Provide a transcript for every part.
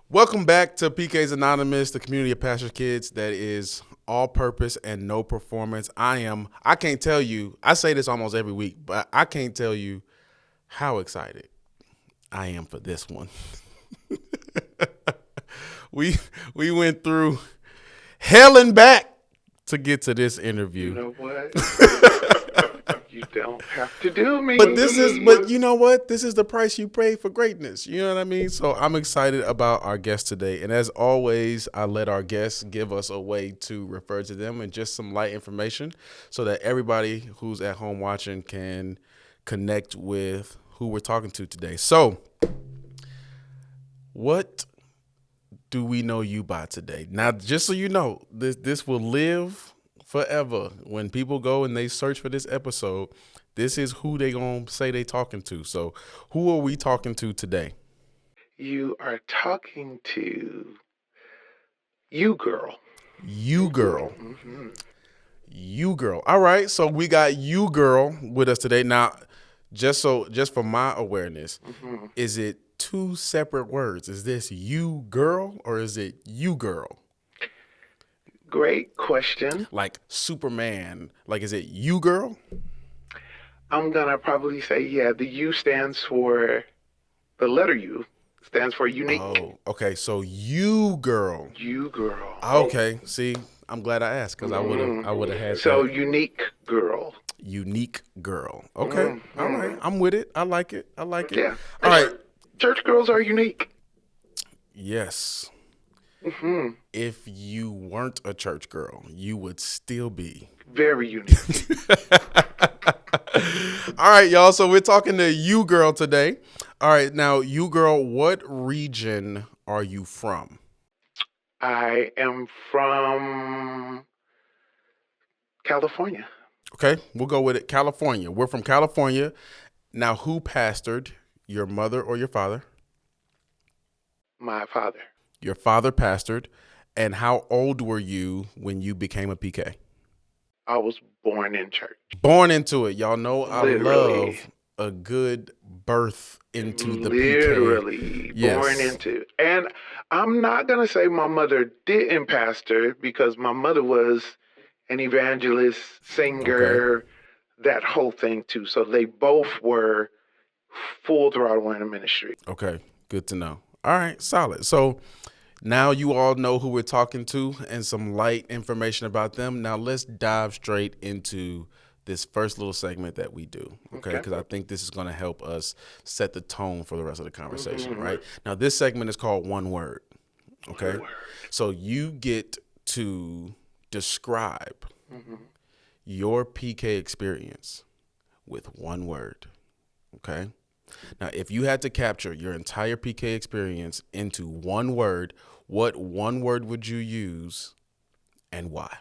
Welcome back to PKs Anonymous, the community of pastor kids that is all purpose and no performance. I can't tell you, I say this almost every week, but I can't tell you how excited I am for this one. we we went through hell and back to get to this You interview. know what? You don't have to do me. But you know what? This is the price you pay for greatness. You know what I mean? So I'm excited about our guest today. And as always, I let our guests give us a way to refer to them and just some light information so that everybody who's at home watching can connect with who we're talking to today. So, what do we know you by today? Now, just so you know, this will live forever. When people go and they search for this episode, this is who they gonna say they talking to. So who are we talking to today? You are talking to you, girl. You girl. Mm-hmm. You girl. All right. So we got you girl with us today. Now, just for my awareness, is it two separate words? Is this you girl or is it you girl? Great question. Like Superman. Like, is it you girl? I'm going to probably say, yeah, the U stands for, the letter U stands for unique. Oh, okay. So you girl. You, girl. Okay. See, I'm glad I asked because I would have had So, that. unique girl. Unique girl. Okay. All right. I'm with it. I like it. Yeah. All right. Church girls are unique. Yes. If you weren't a church girl, you would still be very unique. All right, y'all. So we're talking to you girl today. All right. Now, you girl, what region are you from? I am from California. Okay. We'll go with it. California. We're from California. Now, who pastored, your mother or your father? My father. Your father pastored. And how old were you when you became a PK? I was born in church. Born into it. Y'all know I Literally. love a good birth into the Literally PK. Yes. Born into. And I'm not going to say my mother didn't pastor because my mother was an evangelist, singer, that whole thing too. So they both were full throttle in the ministry. Okay. Good to know. All right. Solid. So now you all know who we're talking to and some light information about them. Now let's dive straight into this first little segment that we do, okay? Because I think this is going to help us set the tone for the rest of the conversation, right? Now this segment is called One Word, okay? One word. So you get to describe your PK experience with one word, okay? Now, if you had to capture your entire PK experience into one word, what one word would you use and why?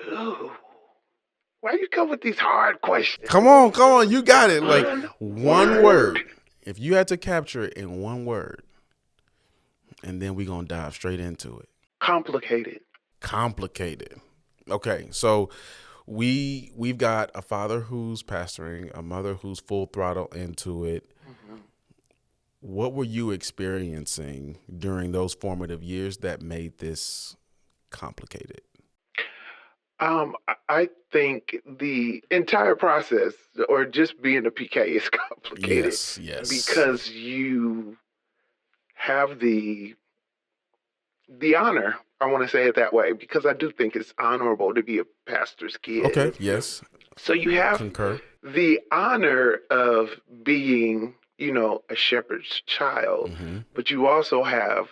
Ooh. Why you come with these hard questions? Come on. You got it. Like one word. If you had to capture it in one word, and then we're going to dive straight into it. Complicated. Okay, so we've got a father who's pastoring, a mother who's full throttle into it. What were you experiencing during those formative years that made this complicated? I think the entire process, or just being a PK, is complicated. Yes. Because you have the honor. I want to say it that way because I do think it's honorable to be a pastor's kid. Okay. Yes. So you have Concur. the honor of being, a shepherd's child, but you also have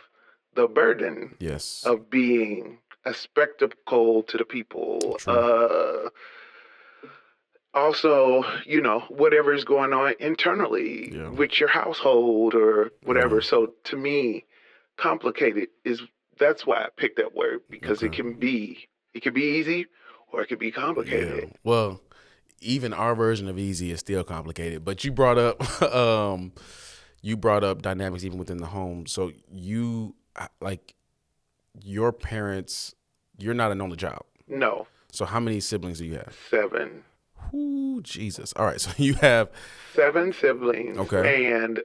the burden Yes. of being a spectacle to the people. True. Also, whatever is going on internally with your household or whatever. Yeah. So to me, complicated that's why I picked that word because it can be easy or it can be complicated. Yeah. Well, even our version of easy is still complicated, but you brought up dynamics even within the home. So you, like, your parents, you're not an only child. No. So how many siblings do you have? 7. Ooh, Jesus. All right. So you have 7 siblings. Okay. And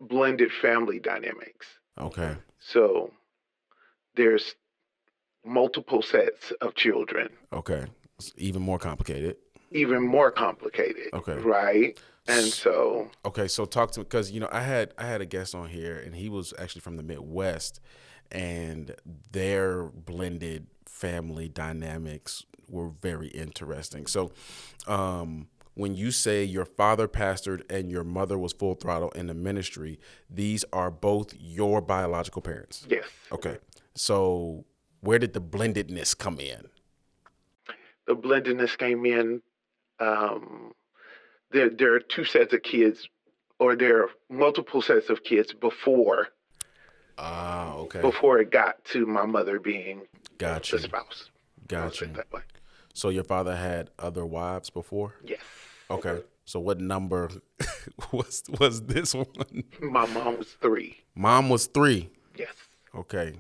blended family dynamics. Okay. So there's multiple sets of children, Okay. It's even more complicated. even more complicated, Okay. right? And so, Okay, so talk to me, because I had a guest on here, and he was actually from the Midwest, and their blended family dynamics were very interesting. So, when you say your father pastored and your mother was full throttle in the ministry, these are both your biological parents. yes, Okay, so where did the blendedness come in? the blendedness came in. Um, there are two sets of kids, or there are multiple sets of kids Ah, okay, before it got to my mother being got the you, spouse. I'll got say you. it that way. So your father had other wives before? Yes. Okay. So what number was this one? My mom was 3. Mom was 3. Yes. Okay.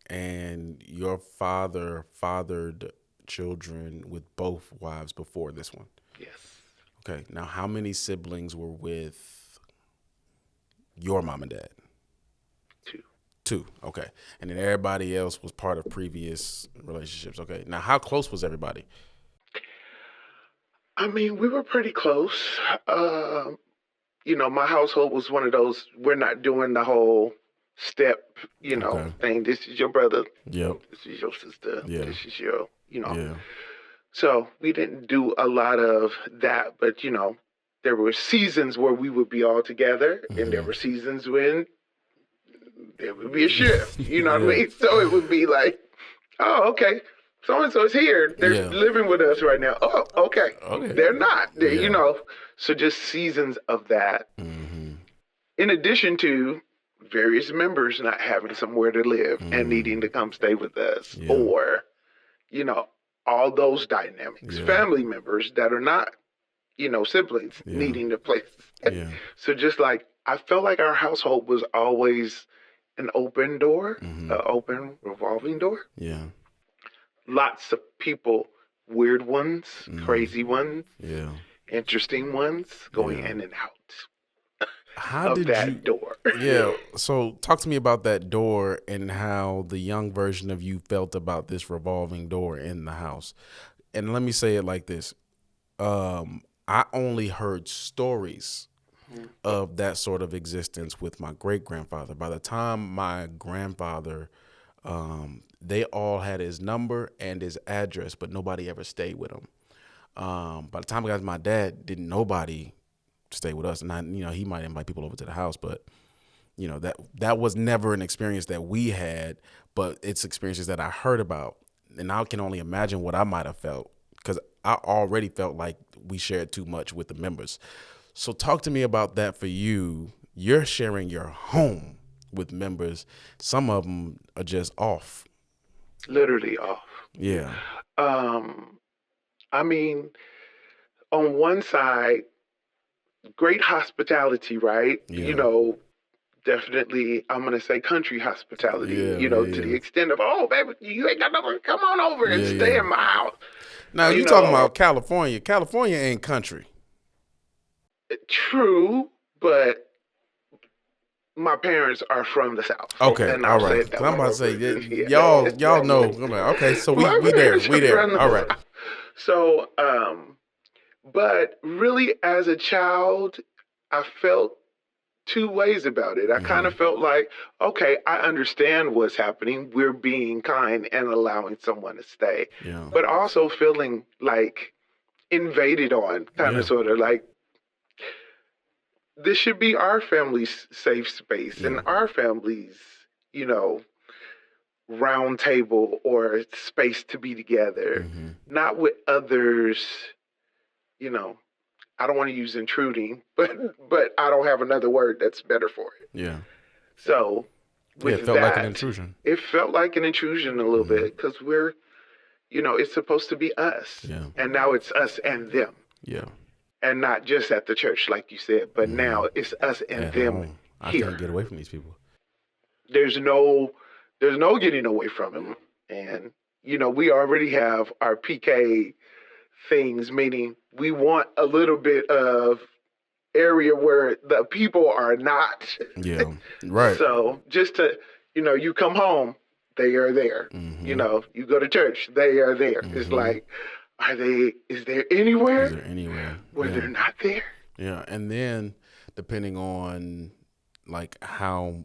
And your father fathered children with both wives before this one. Yes. Okay. Now, how many siblings were with your mom and dad? 2. 2. Okay. And then everybody else was part of previous relationships. Okay. Now, how close was everybody? I mean, we were pretty close. Uh, my household was one of those, we're not doing the whole step, Okay. thing. This is your brother. Yep. This is your sister. Yeah. This is your. Yeah. So we didn't do a lot of that, but, there were seasons where we would be all together, and there were seasons when there would be a shift. You know what I Yeah. mean? So it would be like, oh, okay, so and so is here. They're Yeah. living with us right now. Oh, okay. Okay. They're not. Yeah. So just seasons of that. Mm-hmm. In addition to various members not having somewhere to live and needing Mm. to come stay with us, Yeah. or, all those dynamics. Yeah. Family members that are not, siblings Yeah. needing to place. Yeah. So just like, I felt like our household was always an open door, Mm-hmm. an open revolving door. Yeah. Lots of people, weird ones, Mm. crazy ones, Yeah. interesting ones, going Yeah. in and out How of did that you? door. Yeah. So talk to me about that door and how the young version of you felt about this revolving door in the house. And let me say it like this. I only heard stories of that sort of existence with my great grandfather. By the time my grandfather, they all had his number and his address, but nobody ever stayed with him. By the time I got to my dad, didn't nobody stay with us. And he might invite people over to the house, but that was never an experience that we had, but it's experiences that I heard about. And I can only imagine what I might have felt, because I already felt like we shared too much with the members. So talk to me about that for you. You're sharing your home with members. Some of them are just off. Literally off. Yeah. I mean, on one side, great hospitality, right? Yeah. Definitely, I'm going to say country hospitality, Yeah, to the extent of, oh, baby, you ain't got nothing, come on over and Yeah, stay yeah. in my house. Now you talking about California. California ain't country. True, but my parents are from the South. Okay, And all I'll say right. it that 'Cause I'm way. about to say, Yeah. y'all know. I'm like, okay, so we My there, parents we are there. from the All right. South. So, but really, as a child, I felt two ways about it. I kind of felt like, okay, I understand what's happening. We're being kind and allowing someone to stay, Yeah. but also feeling like invaded on, kind Yeah. of sort of like, this should be our family's safe space and Yeah. our family's, you know, round table or space to be together, not with others, you know. I don't want to use intruding, but I don't have another word that's better for it. Yeah. So with It felt that, like an intrusion. it felt like an intrusion a little bit, because we're, it's supposed to be us. Yeah. And now it's us and them. Yeah. And not just at the church, like you said, but now it's us and At them home. I here. can't get away from these people. There's no getting away from them. And, we already have our PK things, meaning we want a little bit of area where the people are not. Yeah. Right. So just to, you come home, they are there. Mm-hmm. You go to church, they are there. It's Mm-hmm. like, is there anywhere Is there anywhere? where Yeah. they're not there? Yeah. And then depending on like how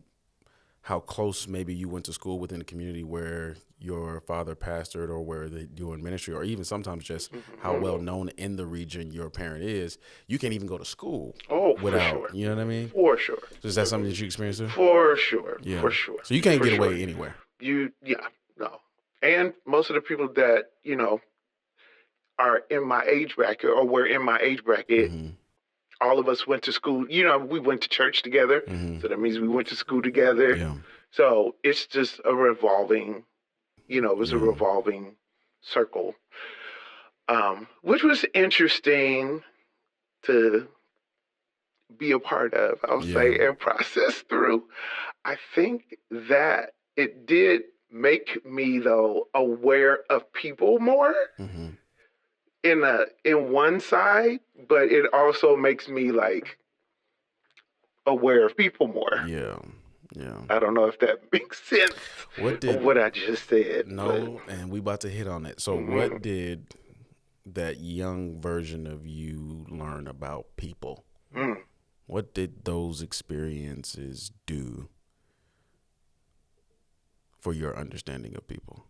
close maybe you went to school within the community where your father pastored or where you were in ministry, or even sometimes just how well known in the region your parent is, you can't even go to school Oh, for without, sure. you know what I mean? For sure. So is that something that you experienced too? For sure. Yeah. For sure. So you can't For get sure. away anywhere. Yeah, no. And most of the people that, are in my age bracket or were in my age bracket, Mm-hmm. all of us went to school. We went to church together. Mm-hmm. So that means we went to school together. Yeah. So it's just a revolving, it was a Yeah. revolving circle, which was interesting to be a part of, I'll say, Yeah. and process through. I think that it did make me, though, aware of people more Mm-hmm. in one side, but it also makes me like aware of people more. Yeah. Yeah. I don't know if that makes sense What of did what I just said. no, and we about to hit on it. So what did that young version of you learn about people? Mm. What did those experiences do for your understanding of people?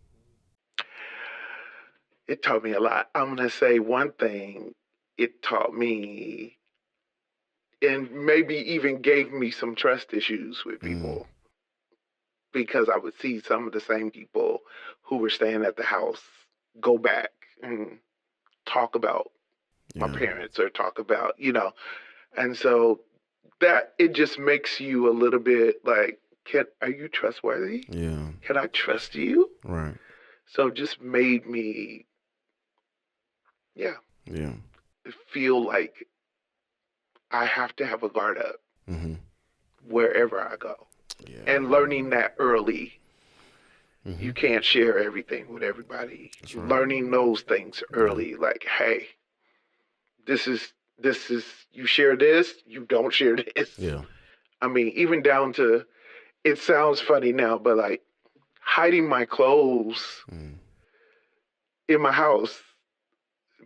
It taught me a lot. I'm going to say one thing it taught me, and maybe even gave me some trust issues with Mm. people, because I would see some of the same people who were staying at the house go back and talk about my Yeah. parents or talk about, and so that it just makes you a little bit like, are you trustworthy? Yeah. Can I trust you? Right. So it just made me, yeah, Yeah. feel like I have to have a guard up Mm-hmm. wherever I go. Yeah. And learning that early, Mm-hmm. you can't share everything with everybody. That's right. Learning those things early, like, hey, this is you share this, you don't share this. Yeah. I mean, even down to, it sounds funny now, but like hiding my clothes in my house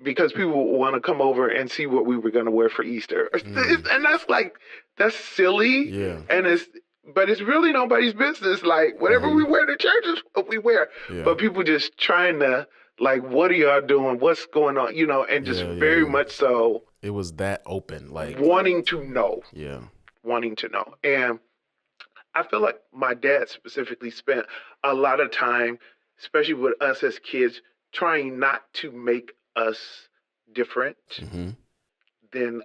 because people want to come over and see what we were going to wear for Easter. And that's silly. Yeah. But it's really nobody's business. Like, whatever we wear to church is what we wear. Yeah. But people just trying to, like, what are y'all doing? What's going on? And just very much so. It was that open, like Wanting to know. Yeah. Wanting to know. And I feel like my dad specifically spent a lot of time, especially with us as kids, trying not to make us different Mm-hmm. than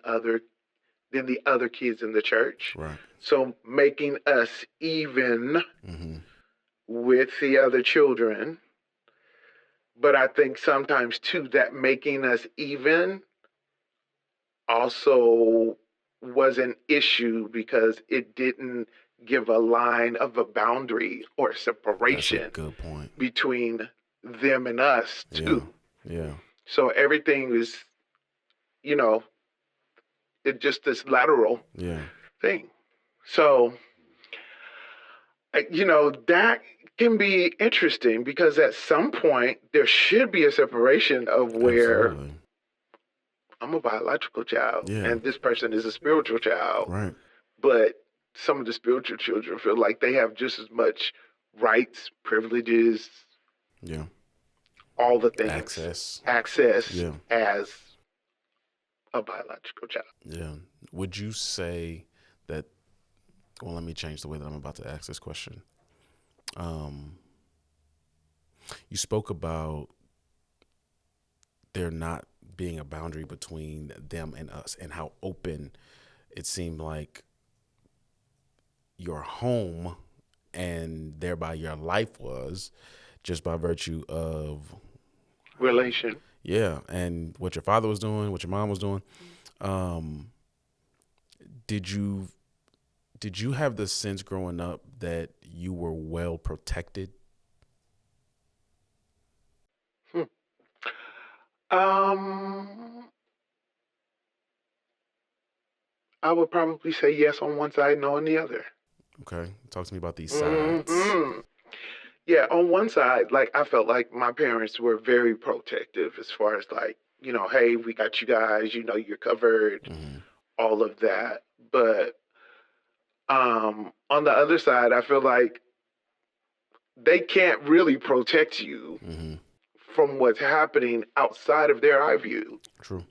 the other kids in the church. Right. So making us even Mm-hmm. with the other children. But I think sometimes too that making us even also was an issue because it didn't give a line of a boundary or separation. That's a good point. Between them and us too. Yeah. So everything is, it just this lateral thing. So, that can be interesting because at some point there should be a separation of where Absolutely. I'm a biological child Yeah. and this person is a spiritual child. Right. But some of the spiritual children feel like they have just as much rights, privileges, Yeah. all the things, access Yeah. as a biological child. Yeah. Would you say that, well, let me change the way that I'm about to ask this question. You spoke about there not being a boundary between them and us and how open it seemed like your home and thereby your life was just by virtue of relation. Yeah, and what your father was doing, what your mom was doing. Did you have the sense growing up that you were well protected? I would probably say yes on one side, no on the other. Okay. Talk to me about these sides. Hmm. Yeah, on one side, like I felt like my parents were very protective as far as like, hey, we got you guys, you're covered, Mm-hmm. all of that. But on the other side, I feel like they can't really protect you Mm-hmm. from what's happening outside of their eye view. True.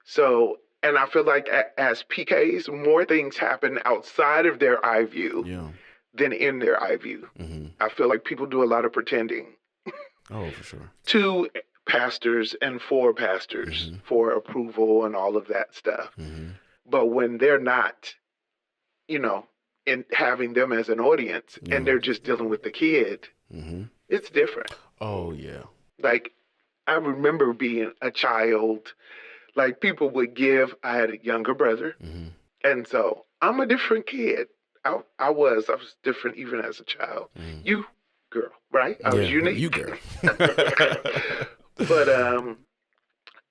So, and I feel like as PKs, more things happen outside of their eye view Yeah. than in their eye view. Mm-hmm. I feel like people do a lot of pretending Oh, for sure. to pastors and for pastors Mm-hmm. for approval and all of that stuff. Mm-hmm. But when they're not, you know, in having them as an audience Yeah. and they're just dealing with the kid, Mm-hmm. it's different. Oh, yeah. Like, I remember being a child, like people would give, I had a younger brother. Mm-hmm. And so I'm a different kid. I was different even as a child. Mm-hmm. You, girl, right? I was Yeah, unique. you girl. But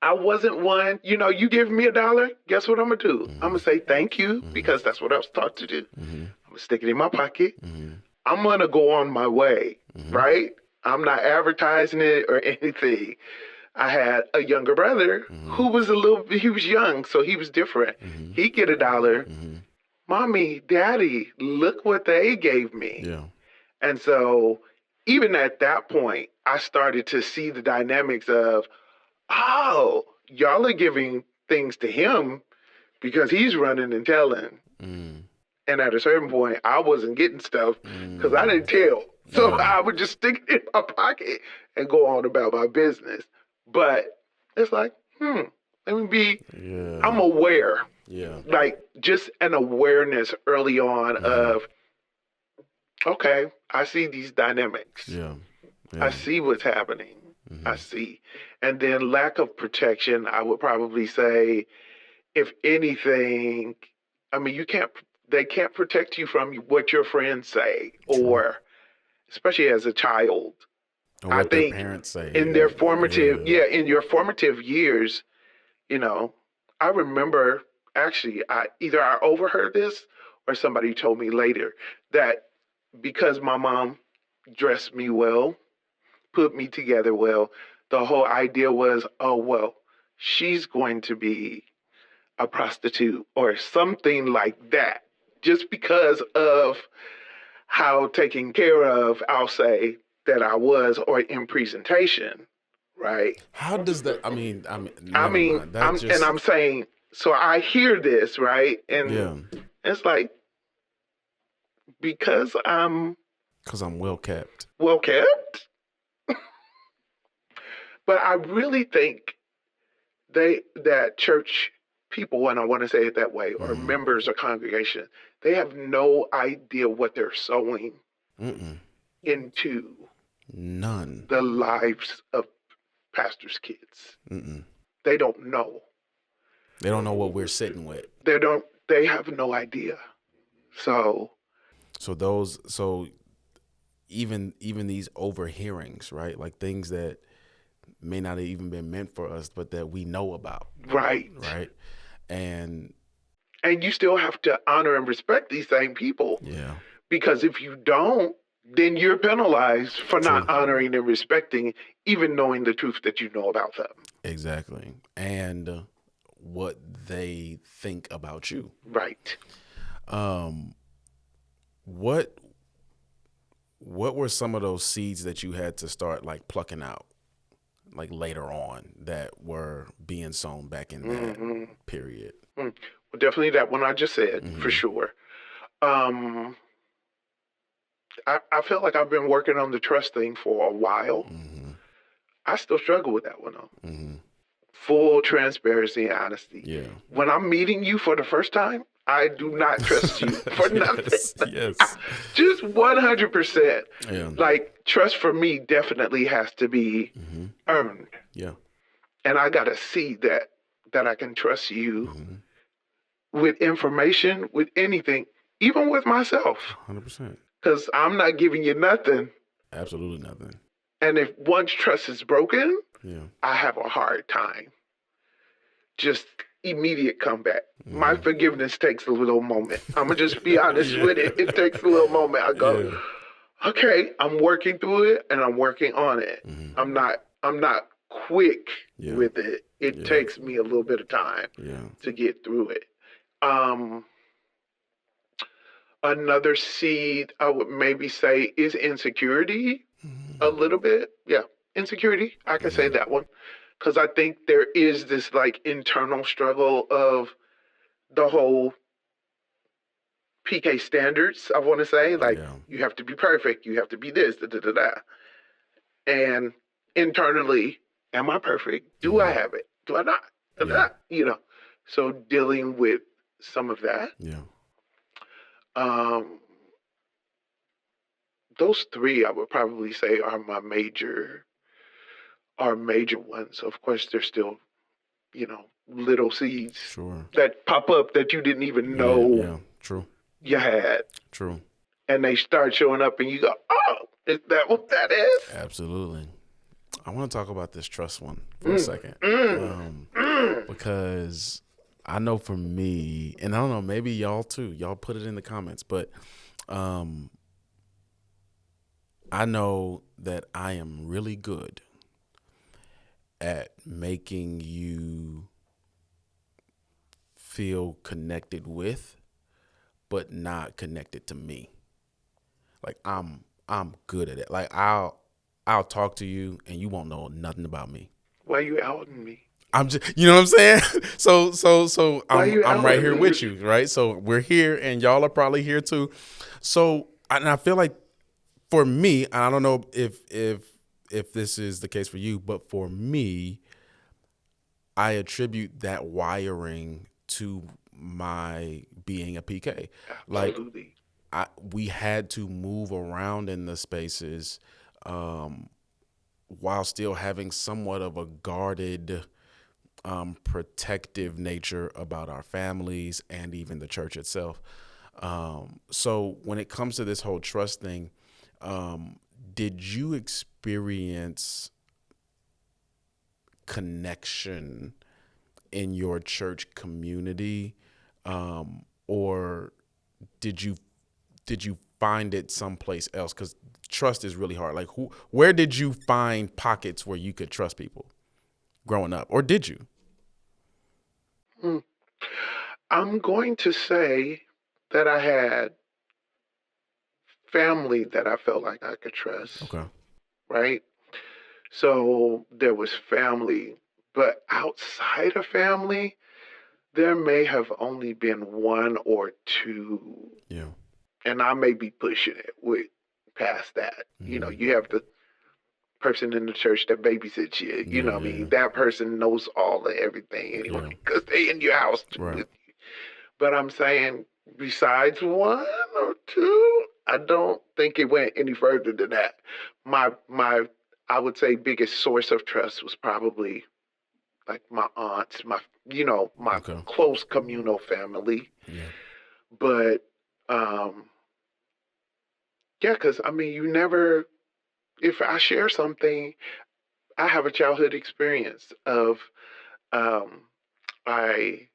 I wasn't one, you give me $1, guess what I'm gonna do? I'm gonna say thank you because that's what I was taught to do. Mm-hmm. I'm gonna stick it in my pocket. Mm-hmm. I'm gonna go on my way, Mm-hmm. right? I'm not advertising it or anything. I had a younger brother who was he was young, so he was different. Mm-hmm. He'd get $1. Mm-hmm. Mommy, Daddy, look what they gave me. Yeah. And so even at that point, I started to see the dynamics of, oh, y'all are giving things to him because he's running and telling. Mm. And at a certain point, I wasn't getting stuff because I didn't tell. So I would just stick it in my pocket and go on about my business. But it's like, let me be, Yeah. I'm aware. Yeah. Like just an awareness early on of, okay, I see these dynamics. Yeah. I see what's happening. I see. And then lack of protection, I would probably say, if anything, I mean, they can't protect you from what your friends say, or especially as a child. Or I what their think parents say. in their in your formative years, I remember actually, I overheard this or somebody told me later that because my mom dressed me well, put me together well, the whole idea was, oh, well, she's going to be a prostitute or something like that, just because of how taken care of, I'll say, that I was, or in presentation, right? How does that? I mean, never mind. That I'm saying, so I hear this, right? And it's like, because I'm well kept. well kept, but I really think that church people, and I want to say it that way, or members of congregation, they have no idea what they're sowing into None. the lives of pastors' kids. Mm-mm. They don't know. They don't know what we're sitting with. They have no idea. So even these overhearings, right? Like things that may not have even been meant for us, but that we know about. Right. Right. And you still have to honor and respect these same people. Yeah. Because if you don't, then you're penalized for not honoring and respecting, even knowing the truth that you know about them. Exactly. And what they think about you. Right. What were some of those seeds that you had to start like plucking out, like later on, that were being sown back in that period? Well, definitely that one I just said, for sure. I feel like I've been working on the trust thing for a while. I still struggle with that one though. Full transparency and honesty. Yeah. When I'm meeting you for the first time, I do not trust you for nothing. Yes. Just 100%. Yeah. Like, trust for me definitely has to be earned. Yeah. And I got to see that I can trust you with information, with anything, even with myself. 100%. Because I'm not giving you nothing. Absolutely nothing. And if once trust is broken, Yeah. I have a hard time just, immediate comeback. My forgiveness takes a little moment. I'm gonna just be honest with it. It takes a little moment. I go, okay, I'm working through it and I'm working on it. I'm not quick with it. It takes me a little bit of time to get through it. Another seed I would maybe say is insecurity a little bit. Yeah, insecurity. I can say that one. Because I think there is this like internal struggle of the whole PK standards, I want to say. Like, you have to be perfect. You have to be this, da da da da. And internally, am I perfect? Do I have it? Do I not? Da, da, da. You know, so dealing with some of that. Those three I would probably say are major ones. Of course, there's still, little seeds that pop up that you didn't even know you had. True. And they start showing up and you go, oh, is that what that is? Absolutely. I want to talk about this trust one for a second. Because I know for me, and I don't know, maybe y'all too, y'all put it in the comments, but I know that I am really good at making you feel connected with, but not connected to me. Like I'm good at it. Like I'll talk to you and you won't know nothing about me. Why are you outing me? I'm just, you know what I'm saying? So I'm right here me? with you, right? So we're here and y'all are probably here too. So, and I feel like for me, I don't know if this is the case for you, but for me, I attribute that wiring to my being a PK. Absolutely. Like we had to move around in the spaces while still having somewhat of a guarded, protective nature about our families and even the church itself. So when it comes to this whole trust thing, did you experience connection in your church community, or did you find it someplace else? Because trust is really hard. Like, where did you find pockets where you could trust people growing up, or did you? I'm going to say that I had family that I felt like I could trust. Okay. Right? So there was family, but outside of family, there may have only been one or two. Yeah. And I may be pushing it with past that. You have the person in the church that babysits you. You know what I mean? That person knows all of everything anyway because they in your house with you. But I'm saying besides one or two, I don't think it went any further than that. My I would say biggest source of trust was probably like my aunts, my close communal family. Yeah. But because I mean, you never. If I share something, I have a childhood experience of I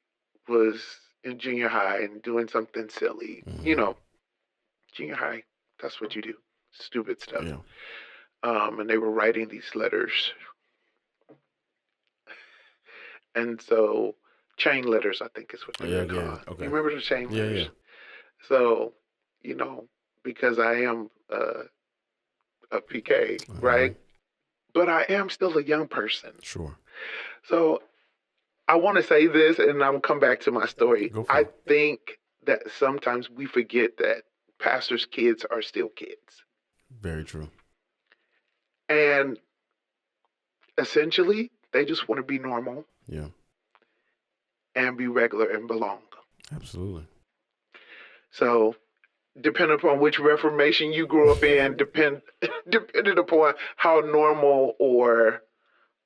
was in junior high and doing something silly. Junior high, that's what you do, stupid stuff. Yeah. And they were writing these letters, and so chain letters, I think is what they were called. Okay. You remember the chain letters? Yeah. So, because I am a PK, right? But I am still a young person. Sure. So I want to say this, and I'm come back to my story. I think that sometimes we forget that pastors' kids are still kids. Very true. And essentially, they just want to be normal. Yeah. And be regular and belong. Absolutely. So, depending upon which Reformation you grew up in, depending upon how normal or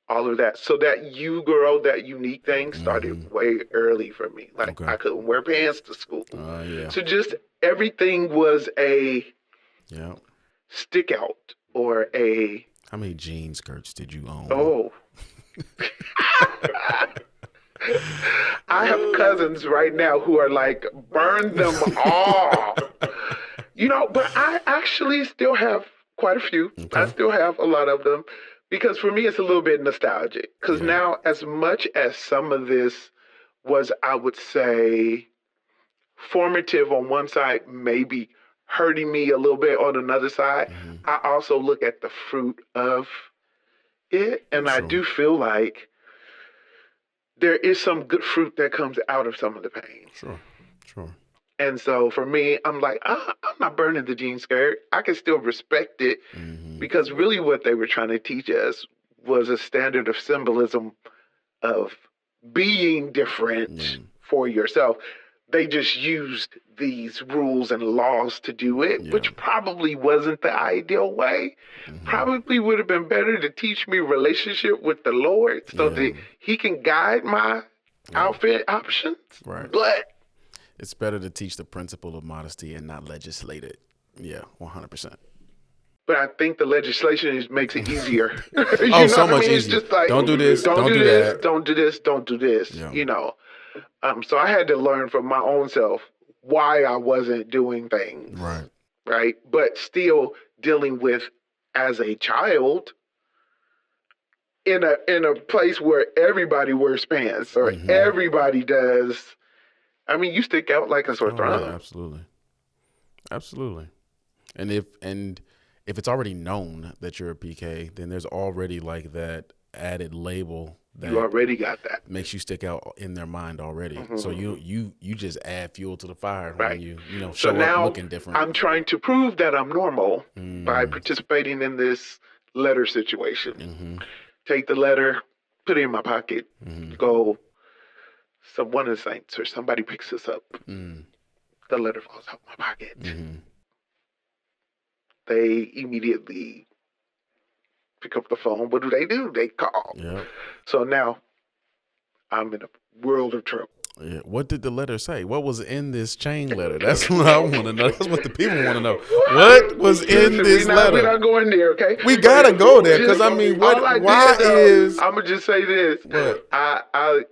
all of that. So that you girl, that unique thing started way early for me. Like I couldn't wear pants to school. So just everything was a stick out or a. How many jean skirts did you own? Oh. I have cousins right now who are like, burn them all. But I actually still have quite a few. I Okay. still have a lot of them because for me, it's a little bit nostalgic. Because Yeah. now, as much as some of this was, I would say, formative on one side, maybe hurting me a little bit on another side, Mm-hmm. I also look at the fruit of it. And I Sure. do feel like there is some good fruit that comes out of some of the pain. Sure. Sure. And so for me, I'm like, I'm not burning the jean skirt. I can still respect it Mm-hmm. because really what they were trying to teach us was a standard of symbolism of being Yeah. different for yourself. They just used these rules and laws to do it, Yeah. which probably wasn't the ideal way. Mm-hmm. Probably would have been better to teach me relationship with the Lord so Yeah. that He can guide my Yeah. outfit options. Right. But It's better to teach the principle of modesty and not legislate it. Yeah, 100%. I think the legislation makes it easier. Oh, You know so what I much mean? It's easier. just like, Don't do this. don't Don't do do this, that. don't do this, don't do this. Yeah. So I had to learn from my own self why I wasn't doing things, Right. right? But still dealing with as a child in a place where everybody wears pants or Mm-hmm. everybody does. I mean, you stick out like a sore Oh yeah, thumb. absolutely. Absolutely. And if it's already known that you're a PK, then there's already like that added label You that already got that, makes you stick out in their mind already. So hmm you just add fuel to the fire when right? you So show up now looking different. I'm trying to prove that I'm normal by Mm, participating in this letter situation. mm-hmm. Take the letter, put it in my pocket, Mm-hmm. go. One of the saints or somebody picks us up. Mm, The letter falls out of my pocket. mm-hmm. They immediately pick up the phone. What do? They call. Yep. So now I'm in a world of trouble. Yeah. What did the letter say? What was in this chain letter? That's what I want to know. That's what the people want to know. What was in Listen, this we're letter? not going there, okay? We gotta go there because Just I mean, all I Why did, is I'm gonna just say this. what?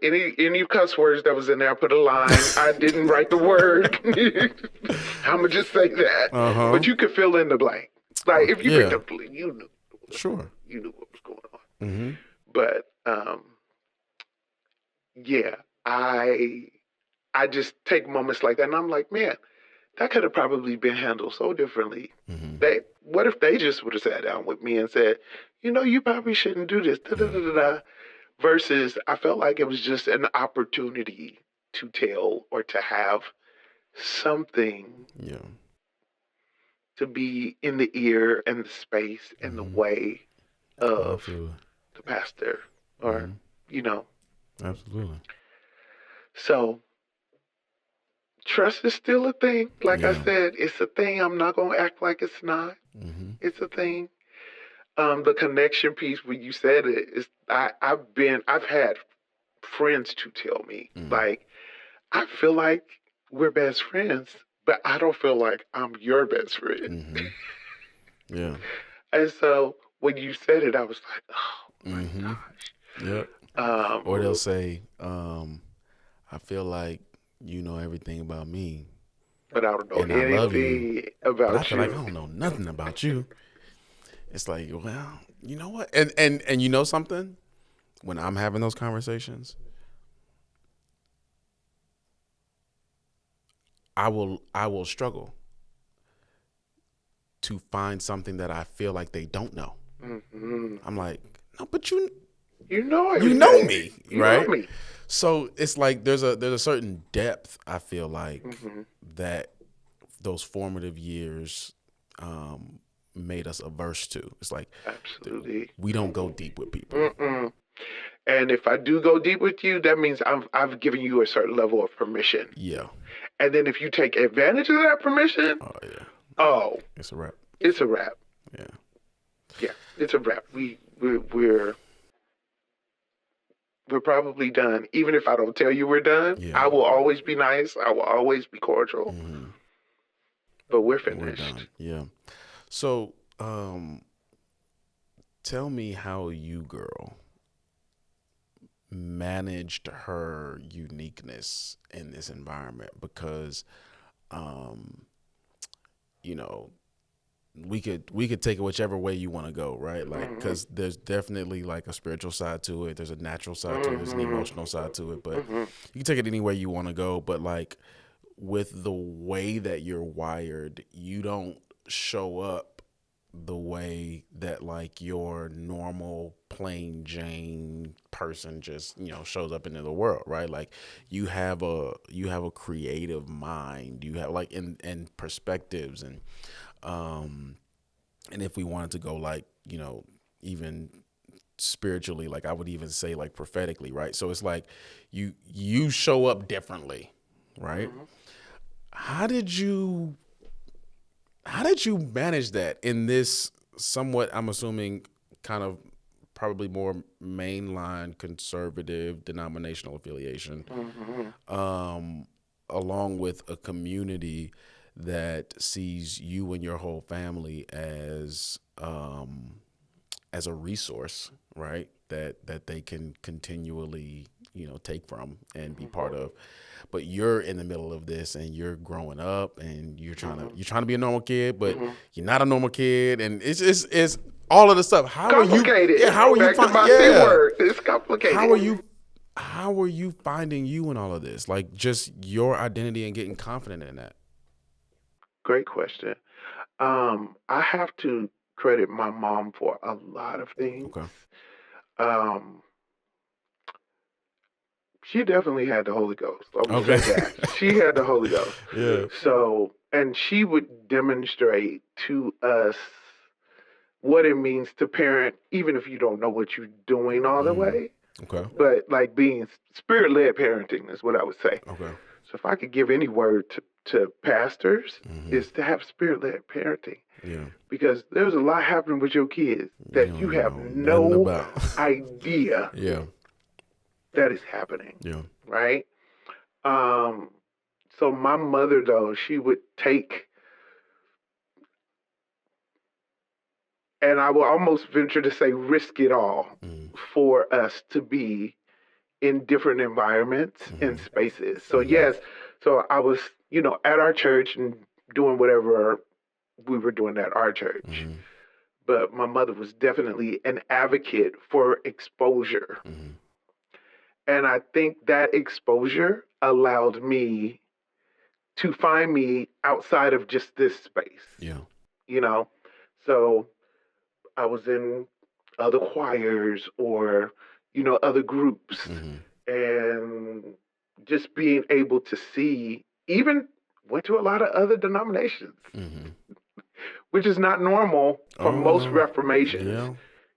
Any cuss words that was in there, I put a line. I didn't write the word. I'm gonna just say that. Uh huh. But you could fill in the blank. Like if you picked Yeah. up the lead, you knew. Sure. You knew what was going on. Mm-hmm. But yeah, I just take moments like that, and I'm like, man, that could have probably been handled so differently. Mm-hmm. What if they just would have sat down with me and said, you probably shouldn't do this, da da da da da. Versus, I felt like it was just an opportunity to tell or to have something Yeah. to be in the ear and the space and the Mm-hmm. way of Absolutely. the pastor, or Mm-hmm. you know. Absolutely. So trust is still a thing. Like I Yeah. said, it's a thing. I'm not gonna act like it's not. Mm-hmm. It's a thing. The connection piece when you said it is I've had friends to tell me Mm-hmm. like I feel like we're best friends, but I don't feel like I'm your best friend. Mm-hmm. Yeah. And so when you said it, I was like, oh my Mm-hmm. gosh. Yep. Um, Or they'll say, I feel like you know everything about me, but I don't know and I love you, anything but I about feel like I you. don't know nothing about you. It's like, well, you know what? And you know something? When I'm having those conversations, I will struggle to find something that I feel like they don't know. Hmm. I'm like, no, but you know you know everything. me, You right? know me. So it's like there's a certain depth I feel like Hmm. that those formative years made us averse to. It's like Absolutely. we don't go deep with people. Mm-mm. And if I do go deep with you, that means I've given you a certain level of permission. Yeah. And then if you take advantage of that permission, Oh yeah. oh, It's a wrap. it's a wrap. Yeah. Yeah, it's a wrap. We're probably done. Even if I don't tell you we're done, Yeah. I will always be nice. I will always be cordial. Mm-hmm. But we're We're finished. done. Yeah. So tell me how you, girl, managed her uniqueness in this environment? Because, you know, we could take it whichever way you want to go, right? Like, because there's definitely like a spiritual side to it, there's a natural side to it, there's an emotional side to it, but you can take it any way you want to go. But like, with the way that you're wired, you don't show up the way that like your normal plain Jane person just, shows up into the world, right? Like, you have a creative mind, you have like in perspectives, and if we wanted to go like, even spiritually, like I would even say like prophetically, right? So it's like you show up differently, right? How did you manage that in this somewhat, I'm assuming, kind of probably more mainline conservative denominational affiliation, along with a community that sees you and your whole family as a resource, right? That they can continually, take from and be part of. But you're in the middle of this, and you're growing up, and you're trying to be a normal kid, but you're not a normal kid, and it's all of the stuff. How are you? Complicated. Yeah, how are you? Back to my C Yeah. word. It's complicated. How are you finding you in all of this? Like, just your identity and getting confident in that. Great question. I have to credit my mom for a lot of things. Okay. Um, she definitely had the Holy Ghost. I'm gonna Okay. say that. She had the Holy Ghost. Yeah. So, and she would demonstrate to us what it means to parent, even if you don't know what you're doing all the way. Okay. But like being spirit-led parenting is what I would say. Okay. So if I could give any word to pastors, is to have spirit-led parenting. Yeah. Because there's a lot happening with your kids that you have nothing no about. idea Yeah. that is happening, Yeah. right? So my mother, though, she would take, and I will almost venture to say risk it all for us to be in different environments and spaces. So yes, so I was, at our church and doing whatever we were doing at our church. But my mother was definitely an advocate for exposure. And I think that exposure allowed me to find me outside of just this space. Yeah. So I was in other choirs or, other groups, and just being able to see, even went to a lot of other denominations, which is not normal for most reformations. Yeah.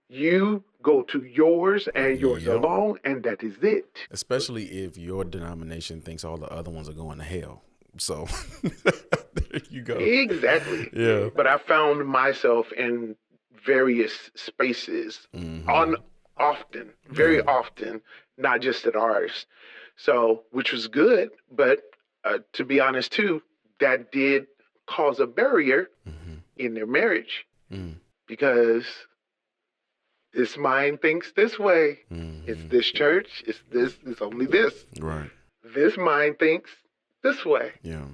You go to yours and yours Yep. alone, and that is it. Especially if your denomination thinks all the other ones are going to hell. So there you go. Exactly. Yeah. But I found myself in various spaces very often, not just at ours. So, which was good, but to be honest too, that did cause a barrier in their marriage because this mind thinks this way. It's this church. It's this. It's only this. Right. This mind thinks this way. Yeah.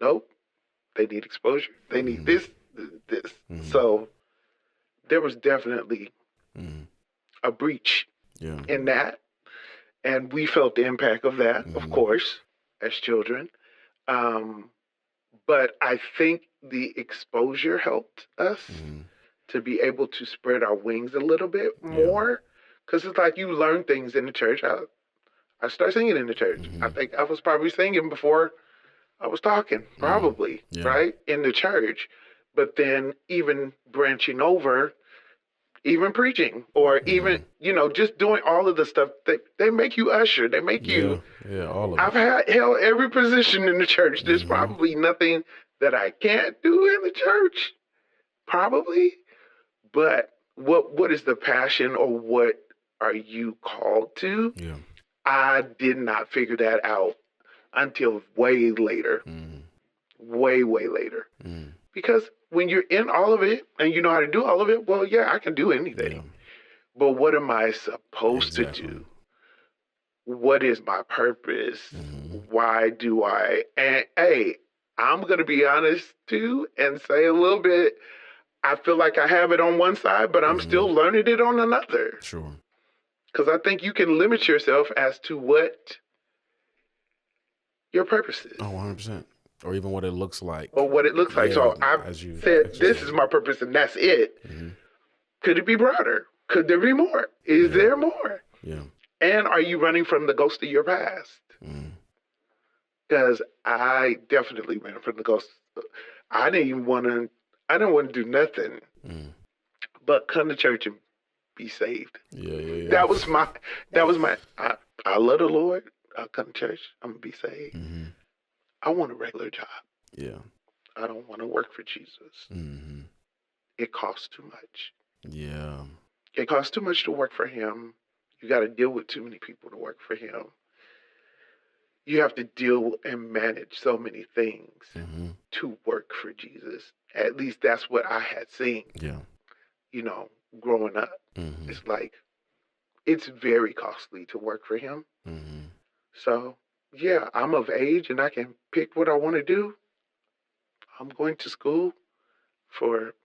Nope. They need exposure. They need this. So there was definitely a breach in that, and we felt the impact of that, of course, as children. But I think the exposure helped us to be able to spread our wings a little bit more, because it's like you learn things in the church. I started singing in the church. I think I was probably singing before I was talking, probably, right, in the church. But then even branching over, even preaching, or even, just doing all of the stuff, they make you usher. They make you. Yeah, all of I've it. held every position in the church. There's probably nothing that I can't do in the church, probably. But what is the passion, or what are you called to? Yeah. I did not figure that out until way later. Way later. Because when you're in all of it and you know how to do all of it, well, yeah, I can do anything. Yeah. But what am I supposed to Exactly. do? what is my purpose? Mm-hmm. Why do I? And hey, I'm going to be honest too and say a little bit. I feel like I have it on one side, but I'm Mm-hmm. still learning it on another. Sure. Because I think you can limit yourself as to what your purpose is Oh, 100%. Or even what it looks like. or what it looks like. Yeah, So I've as you said, this exercise is it. my purpose and that's it. Mm-hmm. Could it be broader? Could there be more? Is Yeah. there more? Yeah. And are you running from the ghost of your past? Mm-hmm. Because I definitely ran from the ghost. I didn't want to do nothing Mm-hmm. but come to church and be saved. Yeah, yeah, yeah. That was my, I love the Lord. I'll come to church. I'm going to be saved. Mm-hmm. I want a regular job. Yeah. I don't want to work for Jesus. Mm-hmm. It costs too much. Yeah. It costs too much to work for him. You got to deal with too many people to work for him. You have to deal and manage so many things Mm-hmm. to work for Jesus. At least that's what I had seen, Yeah. Growing up. Mm-hmm. It's like, it's very costly to work for him. Mm-hmm. So, yeah, I'm of age and I can pick what I want to do. I'm going to school for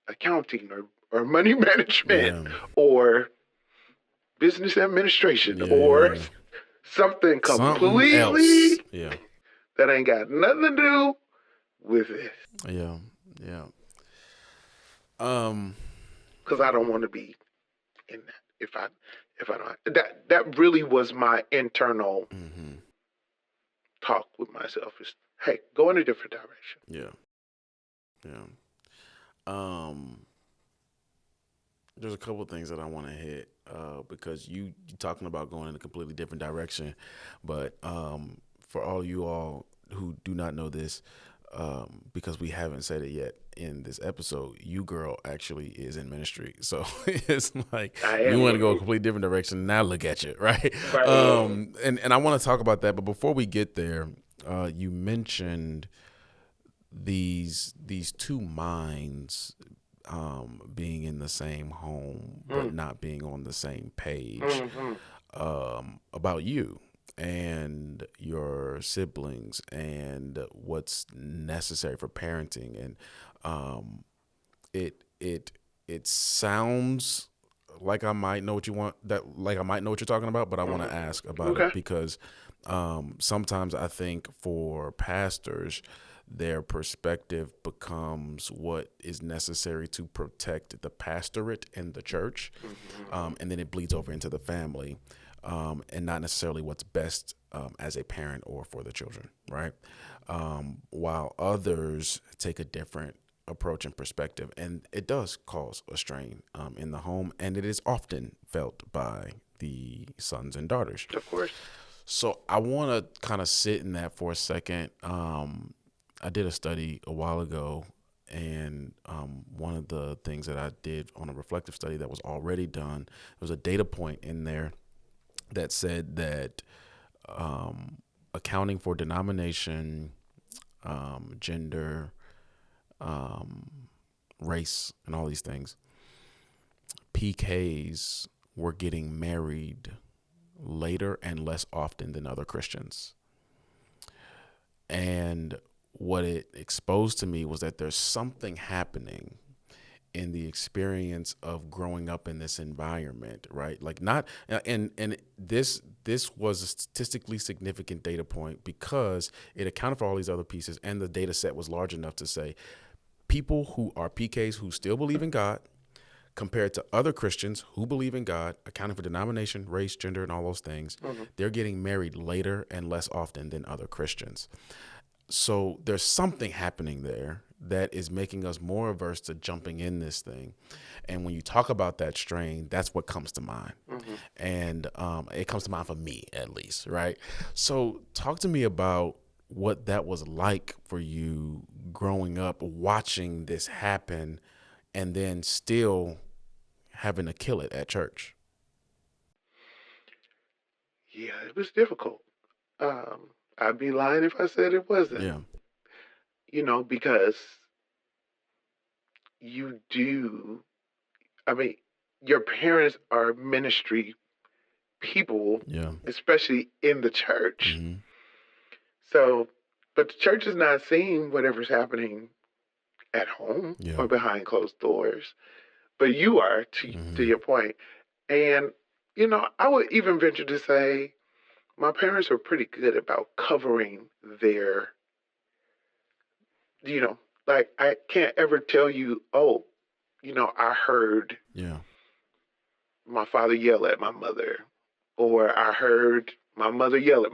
accounting or money management Yeah. or business administration Yeah, or yeah, yeah. something Something else. completely Yeah. that ain't got nothing to do with it. Yeah. Yeah. Because I don't want to be in that. If I don't, that really was my internal Mm-hmm. talk with myself is, hey, go in a different direction. Yeah. Yeah. Um, there's a couple of things that I want to hit because you talking about going in a completely different direction, but for all you all who do not know this, because we haven't said it yet in this episode, you girl actually is in ministry, so it's like you want to go a completely different direction. Now look at you, right? Right. And I want to talk about that, but before we get there, you mentioned these two minds being in the same home but not being on the same page about you and your siblings and what's necessary for parenting, and it sounds like I might know what you want that like I might know what you're talking about, but I want to ask about it because sometimes I think for pastors their perspective becomes what is necessary to protect the pastorate and the church, and then it bleeds over into the family, and not necessarily what's best as a parent or for the children, right? While others take a different approach and perspective, and it does cause a strain in the home, and it is often felt by the sons and daughters. Of course. So I want to kind of sit in that for a second. I did a study a while ago, and one of the things that I did on a reflective study that was already done, there was a data point in there that said that accounting for denomination, gender, race, and all these things, PKs were getting married later and less often than other Christians. And what it exposed to me was that there's something happening in the experience of growing up in this environment, right? Like not, and this was a statistically significant data point because it accounted for all these other pieces, and the data set was large enough to say people who are PKs who still believe in God compared to other Christians who believe in God, accounting for denomination, race, gender, and all those things, they're getting married later and less often than other Christians. So there's something happening there that is making us more averse to jumping in this thing. And when you talk about that strain, that's what comes to mind. And it comes to mind for me, at least, right? So talk to me about what that was like for you growing up, watching this happen, and then still having to kill it at church. Yeah, it was difficult. I'd be lying if I said it wasn't. Yeah. Because you do, I mean, your parents are ministry people, Yeah. especially in the church. Mm-hmm. So, but the church is not seeing whatever's happening at home Yeah. or behind closed doors. But you are, to your point. And, I would even venture to say my parents were pretty good about covering their, like I can't ever tell you, oh, I heard Yeah. my father yell at my mother, or I heard my mother yell at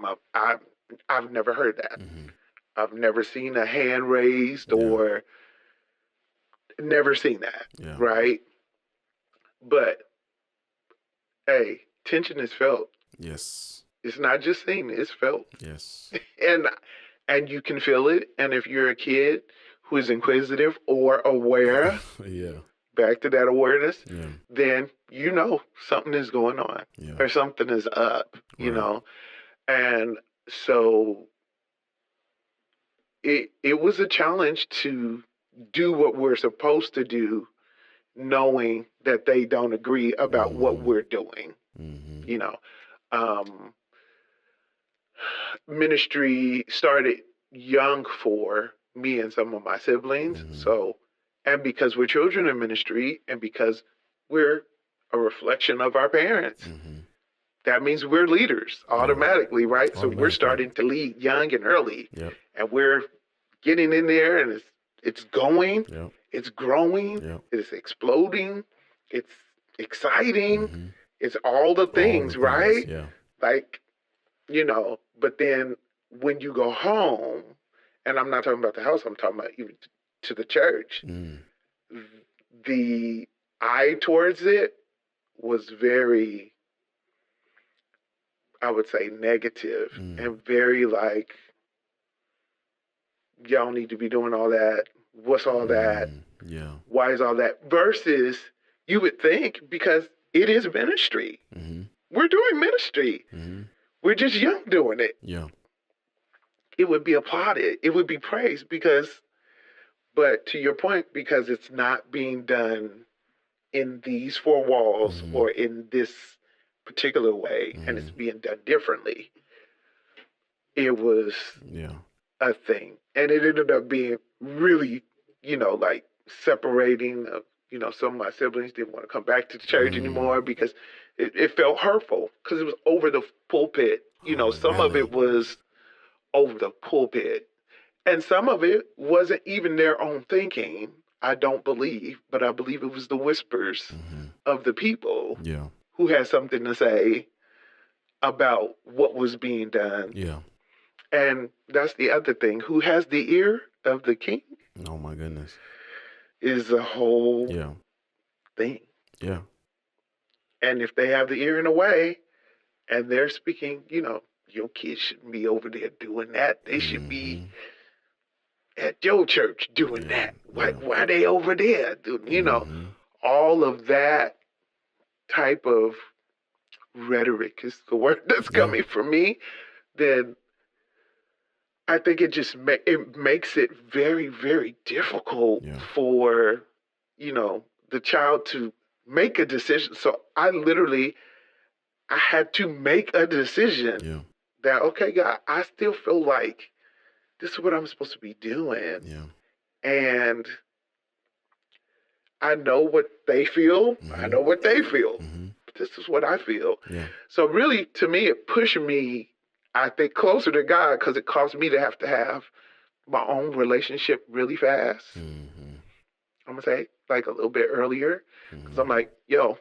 I've never heard that. Mm-hmm. I've never seen a hand raised Yeah. or never seen that, Yeah. right? But hey, tension is felt. Yes. It's not just seen, it's felt. Yes. And you can feel it. And if you're a kid who is inquisitive or aware, Yeah. back to that awareness, Yeah. then something is going on Yeah. or something is up, Right. And so it was a challenge to do what we're supposed to do, knowing that they don't agree about what Mm-hmm. we're doing, Mm-hmm. you know. Um, Ministry started young for me and some of my siblings. Mm-hmm. So, and because we're children in ministry and because we're a reflection of our parents, Mm-hmm. that means we're leaders automatically, right? So we're Automatically. starting to lead young and early. Yep. And we're getting in there and it's going, Yep. it's growing, Yep. it's exploding, it's exciting, Mm-hmm. it's all the All the things, things. right? Yeah. Like, but then when you go home, and I'm not talking about the house, I'm talking about even to the church, Mm. the eye towards it was very, I would say, negative and very like, y'all need to be doing all that. What's all that? Yeah. Why is all that? Versus, you would think, because it is ministry. Mm-hmm. We're doing ministry. Mm-hmm. We're just young doing it. Yeah. It would be applauded. It would be praised but to your point, because it's not being done in these four walls Mm-hmm. or in this particular way, and it's being done differently, it was Yeah. a thing. And it ended up being really, like separating. Some of my siblings didn't want to come back to the church anymore because it felt hurtful because it was over the pulpit. Some of Really? it was over the pulpit. And some of it wasn't even their own thinking, I don't believe, but I believe it was the whispers of the people Yeah. who had something to say about what was being done. Yeah. And that's the other thing. Who has the ear of the king Oh my goodness. is a whole Yeah. thing. Yeah. And if they have the ear in a way and they're speaking, your kids shouldn't be over there doing that. They should be at your church doing that. Why are they over there? All of that type of rhetoric is the word that's coming from me, then I think it just it makes it very, very difficult for, the child to make a decision. So I had to make a decision that, okay, God, I still feel like this is what I'm supposed to be doing. Yeah. And I know what they feel. I know what they feel. But this is what I feel. Yeah. So really, to me, it pushed me, I think, closer to God because it caused me to have my own relationship really fast. I'm going to say, like a little bit earlier. Because I'm like, yo,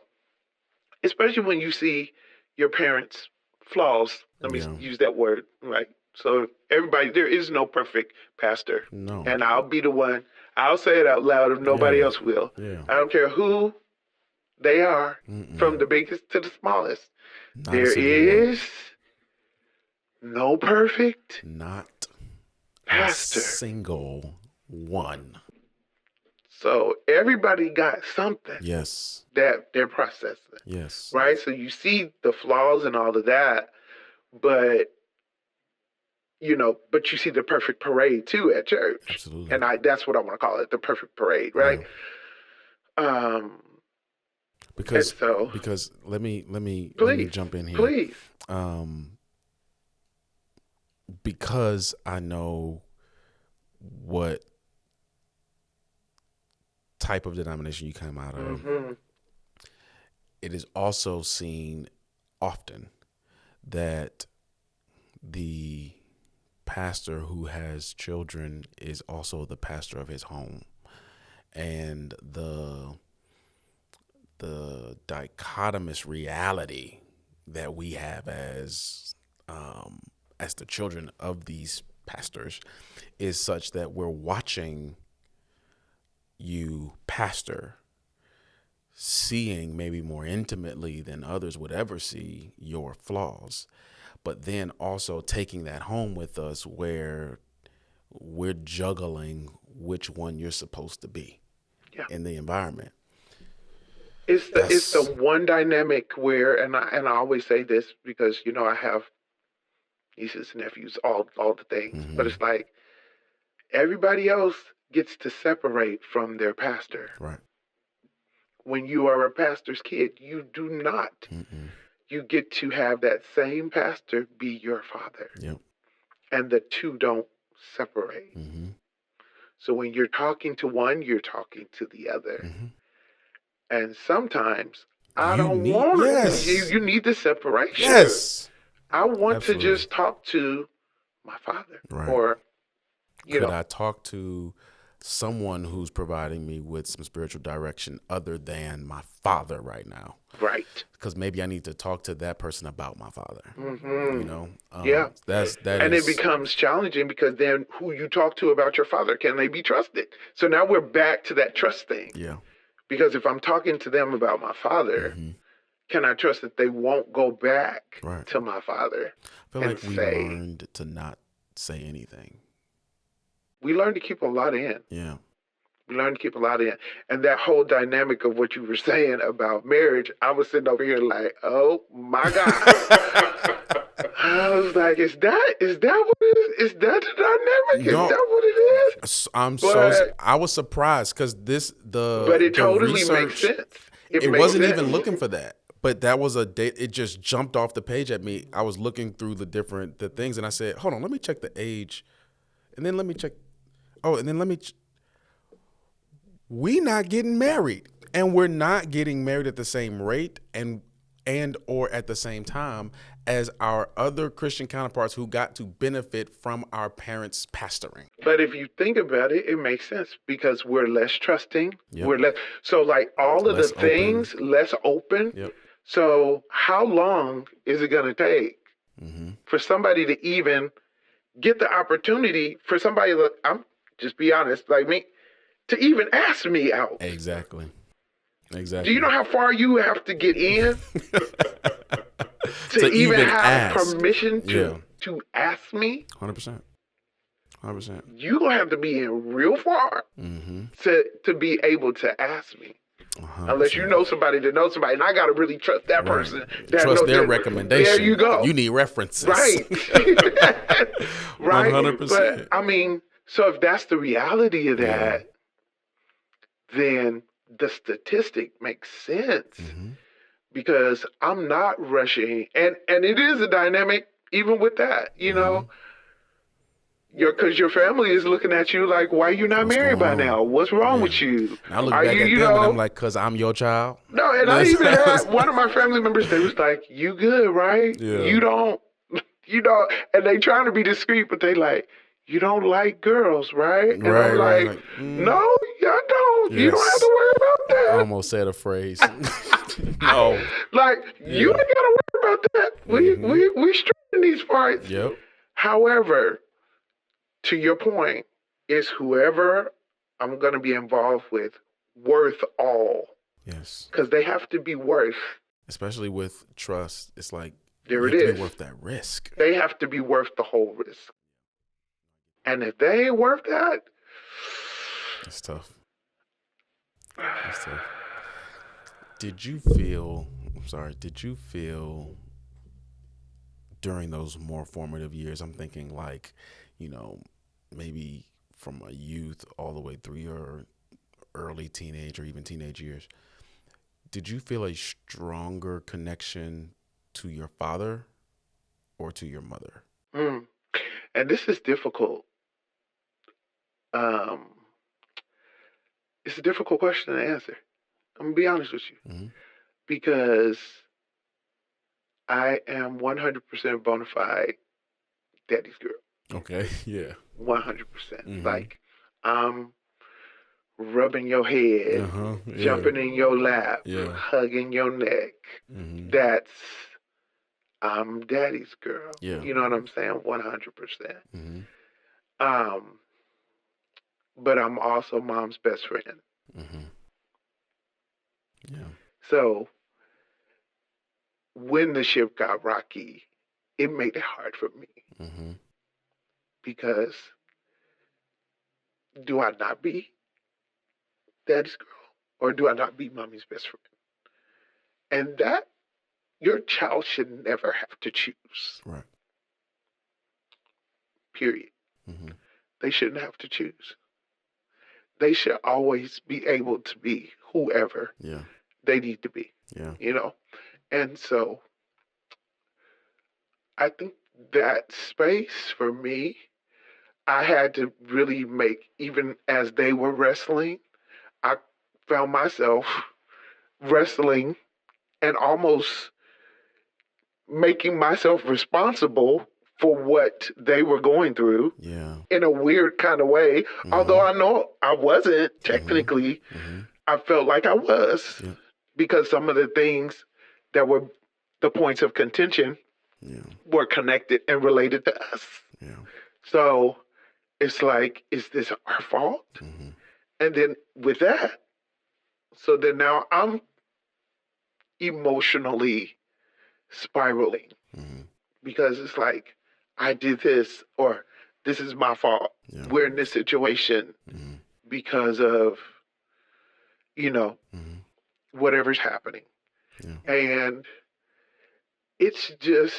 especially when you see your parents' flaws. Let me use that word, right? So everybody, there is no perfect pastor. No. And I'll be the one. I'll say it out loud if nobody else will. Yeah. I don't care who they are, from the biggest to the smallest. There is no perfect not pastor. a single one. So everybody got something. Yes. That they're processing. Yes. Right? So you see the flaws and all of that, but but you see the perfect parade too at church. Absolutely. And that's what I want to call it, the perfect parade, right? Yeah. And because so, let me please, jump in here. please. Because I know what type of denomination you come out of, Mm-hmm. it is also seen often that the pastor who has children is also the pastor of his home. And the dichotomous reality that we have as the children of these pastors is such that we're watching you pastor, seeing maybe more intimately than others would ever see your flaws, but then also taking that home with us where we're juggling which one you're supposed to be Yeah. in the environment. It's the one dynamic where, and I always say this because I have nieces, nephews, all the things, but it's like everybody else gets to separate from their pastor. Right. When you are a pastor's kid, you do not. You get to have that same pastor be your father. Yep. And the two don't separate. So when you're talking to one, you're talking to the other. And sometimes I don't want you need the separation. Yes. I want Absolutely. to just talk to my father. Right. Or could I talk to someone who's providing me with some spiritual direction other than my father right now? Right. Because maybe I need to talk to that person about my father. Yeah. And it becomes challenging because then who you talk to about your father, can they be trusted? So now we're back to that trust thing. Yeah. Because if I'm talking to them about my father, can I trust that they won't go back to my father? I feel like we learned to not say anything. We learned to keep a lot in. Yeah. We learned to keep a lot in. And that whole dynamic of what you were saying about marriage, I was sitting over here like, oh my God. I was like, is that what it is? Is that the dynamic? No, is that what it is? I was surprised because but it totally research, makes sense. It wasn't even looking for that. But that was it just jumped off the page at me. I was looking through the things and I said, hold on, let me check the age. And then let me check. Oh, and then we not getting married. And we're not getting married at the same rate and or at the same time as our other Christian counterparts who got to benefit from our parents' pastoring. But if you think about it, it makes sense because we're less trusting. Yep. We're less, so like all of less the things, open. less open. Yep. So how long is it going to take for somebody to even get the opportunity for somebody, I'm just be honest, like me, to even ask me out? Exactly. Do you know how far you have to get in to even have ask. permission to ask me? 100%. You're going to have to be in real far to be able to ask me. 100%. Unless you know somebody that knows somebody, and I got to really trust that person. Trust their recommendation. There you go. You need references. Right. Right. 100%. But, I mean, so if that's the reality of that, then the statistic makes sense. Because I'm not rushing. And it is a dynamic even with that, because your family is looking at you like, why are you not married by now? What's wrong with you? And I look back at them and I'm like, because I'm your child. No, and I even had one of my family members, they was like, you good, right? Yeah. You don't, and they trying to be discreet, but they like, you don't like girls, right? And I'm like, no, I don't. Yes. You don't have to worry about that. I almost said a phrase. No. Like, you ain't got to worry about that. We straighten these parts. Yep. However, to your point, is whoever I'm going to be involved with worth all? Yes. Because they have to be worth. Especially with trust, it's like there you it have is. to be worth that risk. They have to be worth the whole risk. And if they ain't worth that, it's tough. Did you feel during those more formative years, I'm thinking like, maybe from a youth all the way through your early teenage or even teenage years, did you feel a stronger connection to your father or to your mother? Mm. And this is difficult. Um, it's a difficult question to answer. I'm gonna be honest with you Mm-hmm. because I am 100% bona fide daddy's girl. Okay. Yeah. 100%. Mm-hmm. Like, I'm rubbing your head, Uh-huh. Yeah. jumping in your lap, Yeah. hugging your neck. Mm-hmm. That's I'm daddy's girl. Yeah. You know what I'm saying? 100%. Mm-hmm. Um, but I'm also mom's best friend. Mm-hmm. Yeah. So when the ship got rocky, it made it hard for me Mm-hmm. because do I not be daddy's girl or do I not be mommy's best friend? And that your child should never have to choose. Right. Period. Mm-hmm. They shouldn't have to choose. They should always be able to be whoever Yeah. they need to be, Yeah. you know? And so I think that space for me, I had to really make, even as they were wrestling, I found myself wrestling and almost making myself responsible for what they were going through Yeah. in a weird kind of way. Mm-hmm. Although I know I wasn't technically, Mm-hmm. I felt like I was Yeah. because some of the things that were the points of contention Yeah. were connected and related to us. Yeah. So it's like, is this our fault? Mm-hmm. And then with that, so then now I'm emotionally spiraling Mm-hmm. because it's like, I did this or this is my fault. Yeah. We're in this situation Mm-hmm. because of, you know, Mm-hmm. whatever's happening. Yeah. And it's just,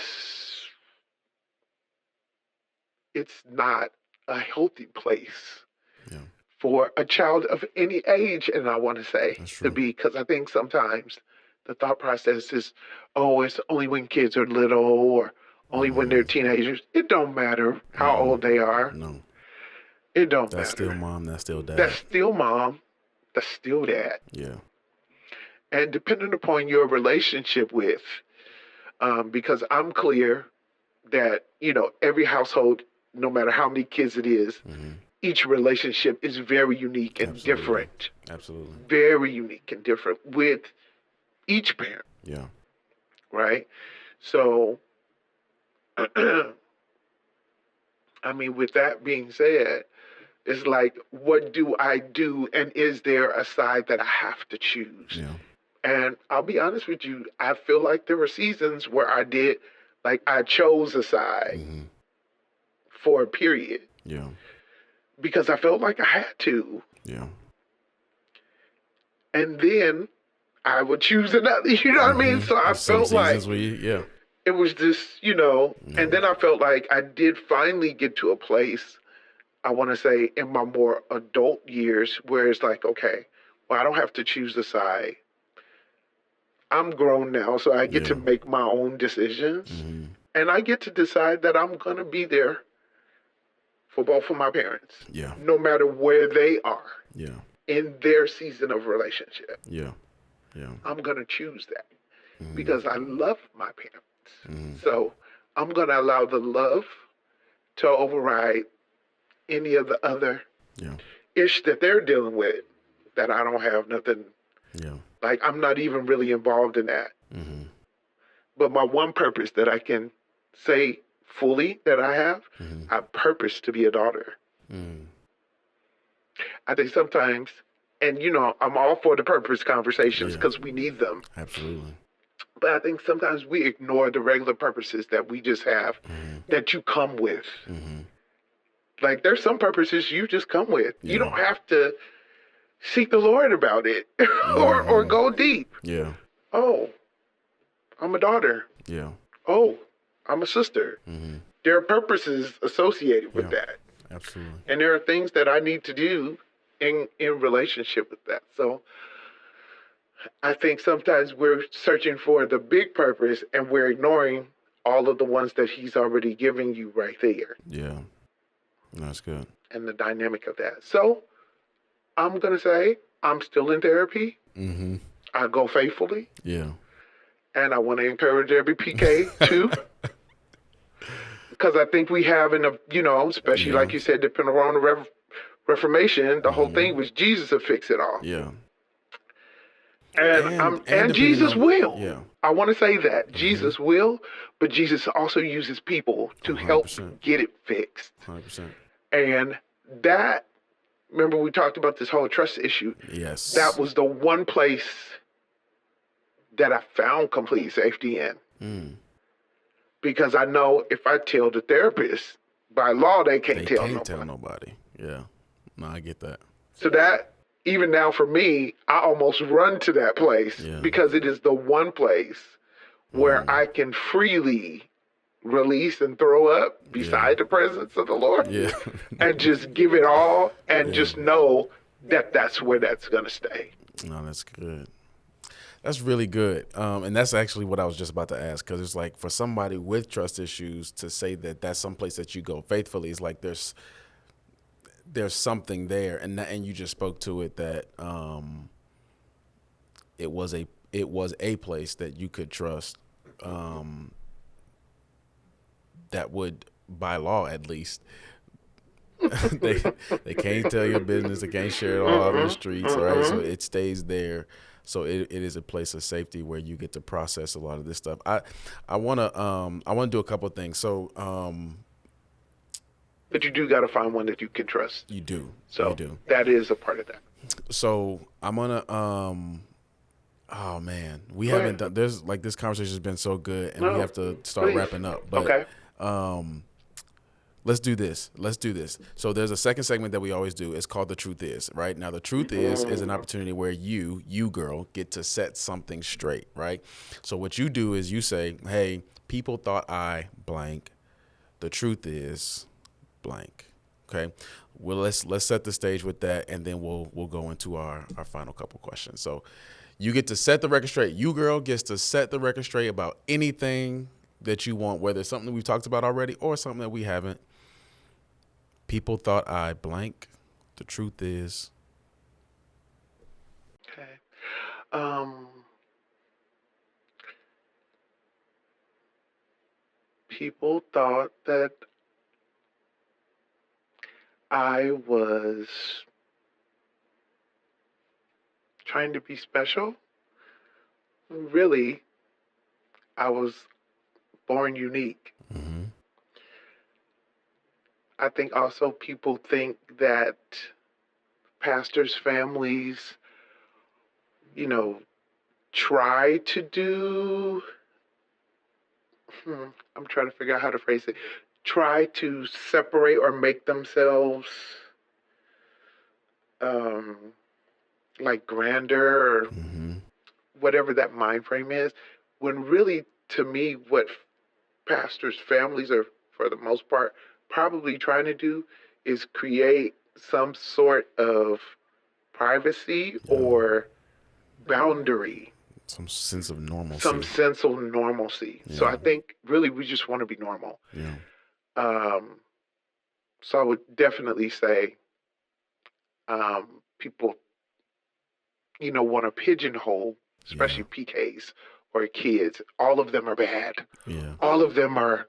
it's not a healthy place Yeah. for a child of any age, and I want to say That's to true. be, because I think sometimes the thought process is, oh, it's only when kids are little or only when they're teenagers. It don't matter how old they are. No. It don't That's still matter. mom. That's still dad. That's still mom. That's still dad. Yeah. And depending upon your relationship with, because I'm clear that, you know, every household, no matter how many kids it is, Mm-hmm. each relationship is very unique and Absolutely. different. Absolutely. Very unique and different with each parent, Yeah. right? So, I mean, with that being said, it's like, what do I do? And is there a side that I have to choose? Yeah. And I'll be honest with you, I feel like there were seasons where I did, like, I chose a side Mm-hmm. for a period Yeah. because I felt like I had to. Yeah. And then I would choose another, you know what I mean? So I Some felt like seasons yeah. it was just, you know, Yeah. and then I felt like I did finally get to a place, I want to say, in my more adult years where it's like, okay, well, I don't have to choose a side. I'm grown now, so I get to Yeah. make my own decisions. Mm-hmm. And I get to decide that I'm going to be there for both of my parents, Yeah. no matter where they are Yeah. in their season of relationship. Yeah. Yeah. I'm going to choose that Mm-hmm. because I love my parents. Mm-hmm. So I'm going to allow the love to override any of the other Yeah. ish that they're dealing with that I don't have nothing. Yeah. Like, I'm not even really involved in that. Mm-hmm. But my one purpose that I can say fully that I have, Mm-hmm. I purpose to be a daughter. Mm-hmm. I think sometimes, and you know, I'm all for the purpose conversations Yeah. because we need them. Absolutely. But I think sometimes we ignore the regular purposes that we just have that you come with. Mm-hmm. Like, there's some purposes you just come with. Yeah. You don't have to seek the Lord about it or go deep. Yeah. Oh, I'm a daughter. Yeah. Oh, I'm a sister. Mm-hmm. There are purposes associated with that. Absolutely. And there are things that I need to do in relationship with that. So I think sometimes we're searching for the big purpose and we're ignoring all of the ones that he's already given you right there. Yeah. That's good. And the dynamic of that. So I'm going to say I'm still in therapy. Mm-hmm. I go faithfully. Yeah. And I want to encourage every PK too. Because I think we have especially like you said, depending on the Reformation, the whole thing was Jesus to fix it all. Yeah. And Jesus will. Yeah. I want to say that Jesus will, but Jesus also uses people to 100%. help get it fixed. 100%. And that, remember we talked about this whole trust issue. Yes. That was the one place that I found complete safety in. Because I know if I tell the therapist, by law they can't tell nobody. Yeah. No, I get that. So that, even now for me, I almost run to that place because it is the one place where I can freely release and throw up beside the presence of the Lord and just give it all and just know that that's where that's going to stay. No, that's good. That's really good. And that's actually what I was just about to ask, because it's like for somebody with trust issues to say that that's someplace that you go faithfully is like there's something there. And you just spoke to it that it was a place that you could trust that would, by law at least, they can't tell your business, they can't share it all out in the streets, right? So it stays there. So it is a place of safety where you get to process a lot of this stuff. I wanna do a couple of things. So but you do got to find one that you can trust. You do. So you do. That is a part of that. So I'm gonna oh man, we haven't done. There's like this conversation has been so good, and we have to start wrapping up. But let's do this. So there's a second segment that we always do. It's called The Truth Is, right? Now, The Truth is an opportunity where you girl, get to set something straight, right? So what you do is you say, hey, people thought I blank. The truth is blank. Okay? Well, let's set the stage with that, and then we'll go into our final couple questions. So you get to set the record straight. You girl gets to set the record straight about anything that you want, whether it's something that we've talked about already or something that we haven't. People thought I blank. The truth is. Okay. People thought that I was trying to be special. Really, I was born unique. Mm-hmm. I think also people think that pastors' families, try to do, I'm trying to figure out how to phrase it, try to separate or make themselves like grander or whatever that mind frame is, when really, to me, what pastors' families are, for the most part, probably trying to do is create some sort of privacy or boundary. Some sense of normalcy. Yeah. So I think really we just want to be normal. Yeah. So I would definitely say people, want to pigeonhole, especially PKs or kids. All of them are bad. Yeah. All of them are,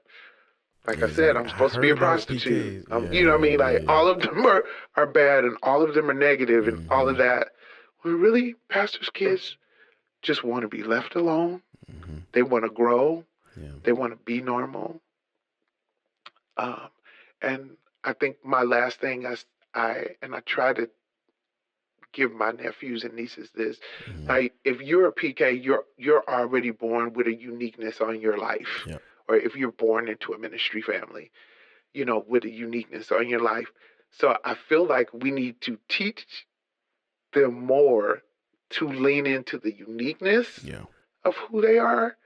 like I said, I'm supposed to be a prostitute. You know what I mean? Like all of them are bad, and all of them are negative, and all of that. When really, pastors' kids just want to be left alone. They want to grow. Yeah. They want to be normal. And I think my last thing I try to give my nephews and nieces this. Like, if you're a PK, you're already born with a uniqueness on your life. Yeah. Or if you're born into a ministry family, with a uniqueness on your life. So I feel like we need to teach them more to lean into the uniqueness of who they are,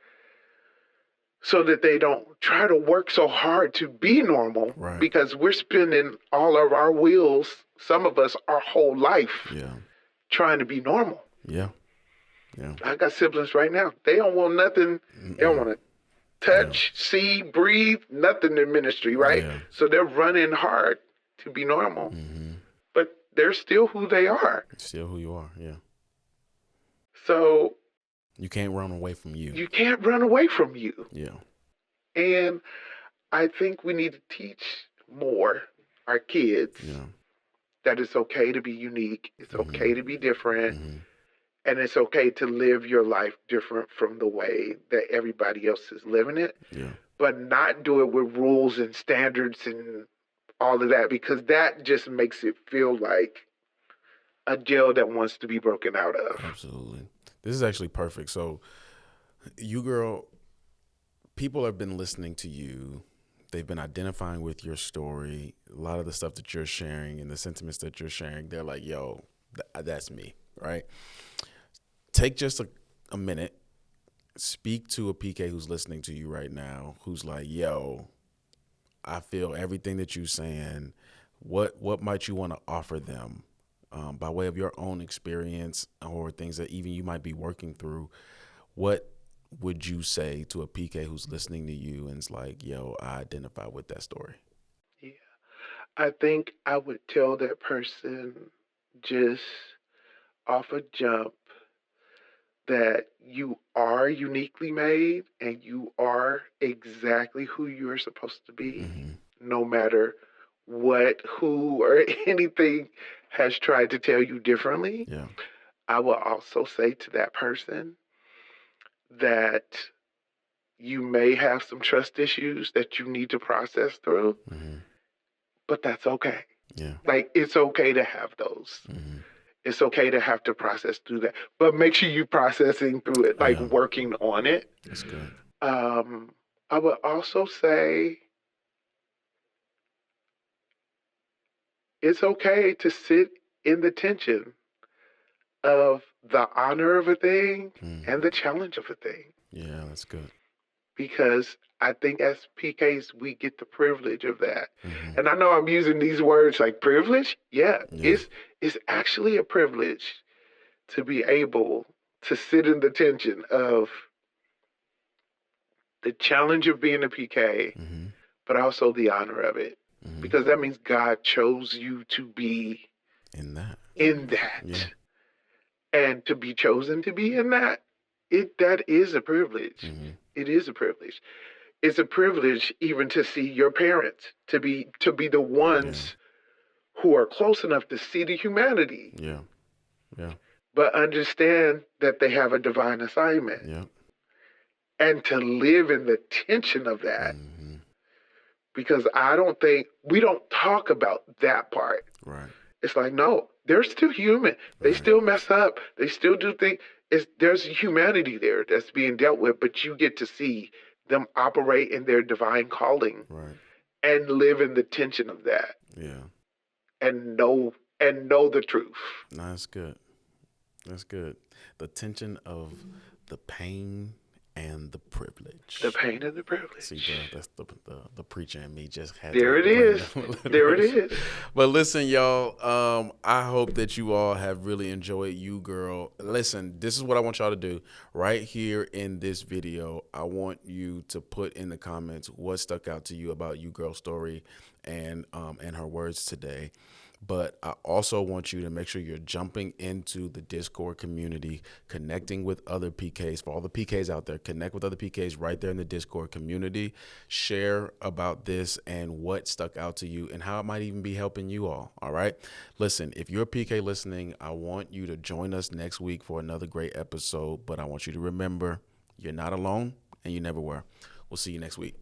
so that they don't try to work so hard to be normal, because we're spending all of our wheels, some of us, our whole life, trying to be normal. Yeah. Yeah. I got siblings right now. They don't want nothing. They don't want to touch, see, breathe, nothing in ministry, right? Yeah. So they're running hard to be normal, but they're still who they are. Still who you are. Yeah. So You can't run away from you. you can't run away from you. Yeah. And I think we need to teach more our kids that it's okay to be unique. It's okay to be different. And it's okay to live your life different from the way that everybody else is living it. Yeah. But not do it with rules and standards and all of that, because that just makes it feel like a jail that wants to be broken out of. Absolutely. This is actually perfect. So, you girl, people have been listening to you. They've been identifying with your story. A lot of the stuff that you're sharing and the sentiments that you're sharing, they're like, yo, that's me, right? Take just a minute. Speak to a PK who's listening to you right now, who's like, yo, I feel everything that you're saying. What might you want to offer them by way of your own experience or things that even you might be working through? What would you say to a PK who's listening to you and is like, yo, I identify with that story? Yeah. I think I would tell that person just off a jump that you are uniquely made and you are exactly who you're supposed to be, no matter what, who, or anything has tried to tell you differently. Yeah. I will also say to that person that you may have some trust issues that you need to process through, but that's okay. Yeah. Like, it's okay to have those. It's okay to have to process through that, but make sure you're processing through it, like working on it. That's good. I would also say it's okay to sit in the tension of the honor of a thing and the challenge of a thing. Yeah, that's good. Because I think as PKs, we get the privilege of that. And I know I'm using these words like privilege. Yeah. It's actually a privilege to be able to sit in the tension of the challenge of being a PK, but also the honor of it. Because that means God chose you to be in that. Yeah. And to be chosen to be in that, that is a privilege. It is a privilege. It's a privilege even to see your parents, to be the ones who are close enough to see the humanity. Yeah. Yeah. But understand that they have a divine assignment. Yeah. And to live in the tension of that. Because we don't talk about that part. Right. It's like, no, they're still human. They still mess up. They still do things. There's humanity there that's being dealt with, but you get to see them operate in their divine calling and live in the tension of that. Yeah. And know the truth. No, that's good. That's good. The tension of the pain and the privilege. The pain and the privilege. See, that's the preacher in me just had. There it is. There it is. But listen, y'all. I hope that you all have really enjoyed You Girl. Listen, this is what I want y'all to do right here in this video. I want you to put in the comments what stuck out to you about You Girl's story and her words today. But I also want you to make sure you're jumping into the Discord community, connecting with other PKs. For all the PKs out there, connect with other PKs right there in the Discord community. Share about this and what stuck out to you and how it might even be helping you all. All right. Listen, if you're a PK listening, I want you to join us next week for another great episode. But I want you to remember, you're not alone and you never were. We'll see you next week.